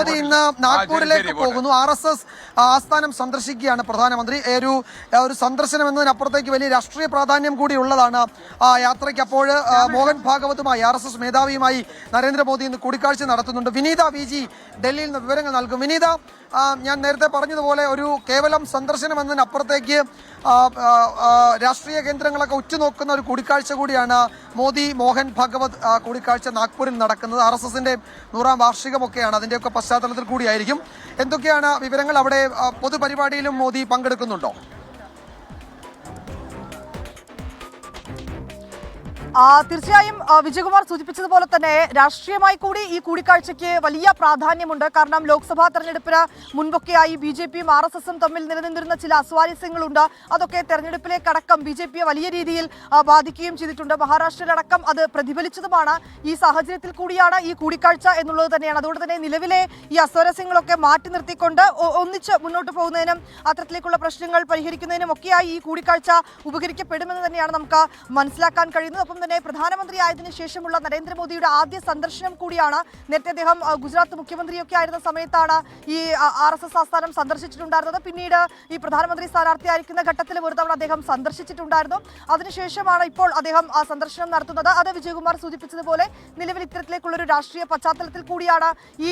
നരേന്ദ്രമോദി ഇന്ന് നാഗ്പൂരിലേക്ക് പോകുന്നു. RSS ആസ്ഥാനം സന്ദർശിക്കുകയാണ് പ്രധാനമന്ത്രി. ഒരു സന്ദർശനം എന്നതിനപ്പുറത്തേക്ക് വലിയ രാഷ്ട്രീയ പ്രാധാന്യം കൂടി ഉള്ളതാണ് യാത്രയ്ക്ക്. അപ്പോൾ മോഹൻ ഭാഗവതുമായി RSS മേധാവിയുമായി നരേന്ദ്രമോദി ഇന്ന് കൂടിക്കാഴ്ച നടത്തുന്നുണ്ട്. വിനീത VG ഡൽഹിയിൽ നിന്ന് വിവരങ്ങൾ നൽകും. വിനീത, ഞാൻ നേരത്തെ പറഞ്ഞതുപോലെ ഒരു കേവലം സന്ദർശനം എന്നതിനപ്പുറത്തേക്ക് രാഷ്ട്രീയ കേന്ദ്രങ്ങളൊക്കെ ഉറ്റുനോക്കുന്ന ഒരു കൂടിക്കാഴ്ച കൂടിയാണ് മോദി മോഹൻ ഭാഗവത് കൂടിക്കാഴ്ച നാഗ്പൂരിൽ നടക്കുന്നത്. RSSന്റെ 100ാം വാർഷികമൊക്കെയാണ്, അതിൻ്റെയൊക്കെ പശ്ചാത്തലത്തിൽ കൂടിയായിരിക്കും. എന്തൊക്കെയാണ് വിവരങ്ങൾ? അവിടെ പൊതുപരിപാടിയിലും മോദി പങ്കെടുക്കുന്നുണ്ടോ? തീർച്ചയായും വിജയകുമാർ സൂചിപ്പിച്ചതുപോലെ തന്നെ രാഷ്ട്രീയമായി കൂടി ഈ കൂടിക്കാഴ്ചയ്ക്ക് വലിയ പ്രാധാന്യമുണ്ട്. കാരണം ലോക്സഭാ തെരഞ്ഞെടുപ്പിന് മുൻപൊക്കെയായി BJPയും RSSും തമ്മിൽ നിലനിന്നിരുന്ന ചില അസ്വാരസ്യങ്ങളുണ്ട്. അതൊക്കെ തെരഞ്ഞെടുപ്പിലേക്കടക്കം BJPയെ വലിയ രീതിയിൽ ബാധിക്കുകയും ചെയ്തിട്ടുണ്ട്. മഹാരാഷ്ട്രയിലടക്കം അത് പ്രതിഫലിച്ചതുമാണ്. ഈ സാഹചര്യത്തിൽ കൂടിയാണ് ഈ കൂടിക്കാഴ്ച എന്നുള്ളത് തന്നെയാണ്. അതുകൊണ്ട് തന്നെ നിലവിലെ ഈ അസ്വാരസ്യങ്ങളൊക്കെ മാറ്റി നിർത്തിക്കൊണ്ട് ഒന്നിച്ച് മുന്നോട്ട് പോകുന്നതിനും അത്തരത്തിലേക്കുള്ള പ്രശ്നങ്ങൾ പരിഹരിക്കുന്നതിനും ഒക്കെയായി ഈ കൂടിക്കാഴ്ച ഉപകരിക്കപ്പെടുമെന്ന് തന്നെയാണ് നമുക്ക് മനസ്സിലാക്കാൻ കഴിയുന്നത്. ഒപ്പം തന്നെ പ്രധാനമന്ത്രി ആയതിനു ശേഷമുള്ള നരേന്ദ്രമോദിയുടെ ആദ്യ സന്ദർശനം കൂടിയാണ്. നേരത്തെ അദ്ദേഹം ഗുജറാത്ത് മുഖ്യമന്ത്രിയൊക്കെ ആയിരുന്ന സമയത്താണ് ഈ RSS ആസ്ഥാനം സന്ദർശിച്ചിട്ടുണ്ടായിരുന്നത്. പിന്നീട് ഈ പ്രധാനമന്ത്രി സ്ഥാനാർത്ഥിയായിരിക്കുന്ന ഘട്ടത്തിൽ ഒരു തവണ അദ്ദേഹം സന്ദർശിച്ചിട്ടുണ്ടായിരുന്നു. അതിനുശേഷമാണ് ഇപ്പോൾ അദ്ദേഹം ആ സന്ദർശനം നടത്തുന്നത്. അത് വിജയകുമാർ സൂചിപ്പിച്ചതുപോലെ നിലവിൽ ഇത്തരത്തിലേക്കുള്ളൊരു രാഷ്ട്രീയ പശ്ചാത്തലത്തിൽ കൂടിയാണ് ഈ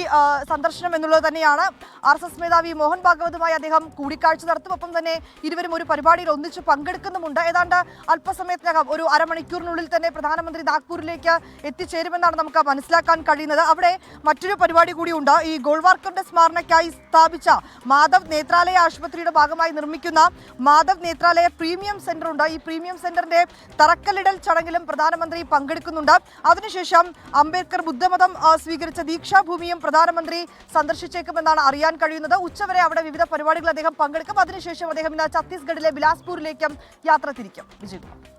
സന്ദർശനം എന്നുള്ളത് തന്നെയാണ്. RSS മേധാവി മോഹൻ ഭാഗവതുമായി അദ്ദേഹം കൂടിക്കാഴ്ച നടത്തും. ഒപ്പം തന്നെ ഇരുവരും ഒരു പരിപാടിയിൽ ഒന്നിച്ച് പങ്കെടുക്കുന്നുമുണ്ട്. ഏതാണ്ട് അല്പസമയത്തിനകം ഒരു അരമണിക്കൂറിനുള്ളിൽ തന്നെ പ്രധാനമന്ത്രി നാഗ്പൂരിലേക്ക് എത്തിച്ചേരുമെന്നാണ് നമുക്ക് മനസ്സിലാക്കാൻ കഴിയുന്നത്. അവിടെ മറ്റൊരു പരിപാടി കൂടിയുണ്ട്. ഈ ഗോൾവാർക്കറിന്റെ സ്മരണയ്ക്കായി സ്ഥാപിച്ച മാധവ് നേത്രാലയ ആശുപത്രിയുടെ ഭാഗമായി നിർമ്മിക്കുന്ന മാധവ് നേത്രാലയ പ്രീമിയം സെന്റർ ഉണ്ട്. ഈ പ്രീമിയം സെന്ററിന്റെ തറക്കല്ലിടൽ ചടങ്ങിലും പ്രധാനമന്ത്രി പങ്കെടുക്കുന്നുണ്ട്. അതിനുശേഷം അംബേദ്കർ ബുദ്ധമതം സ്വീകരിച്ച ദീക്ഷാഭൂമിയും പ്രധാനമന്ത്രി സന്ദർശിച്ചേക്കുമെന്നാണ് അറിയാൻ കഴിയുന്നത്. ഉച്ചവരെ അവിടെ വിവിധ പരിപാടികൾ അദ്ദേഹം പങ്കെടുക്കും. അതിനുശേഷം അദ്ദേഹം ഇന്ന് ഛത്തീസ്ഗഡിലെ ബിലാസ്പൂരിലേക്കും യാത്ര തിരിക്കും. വിജയകുമാർ.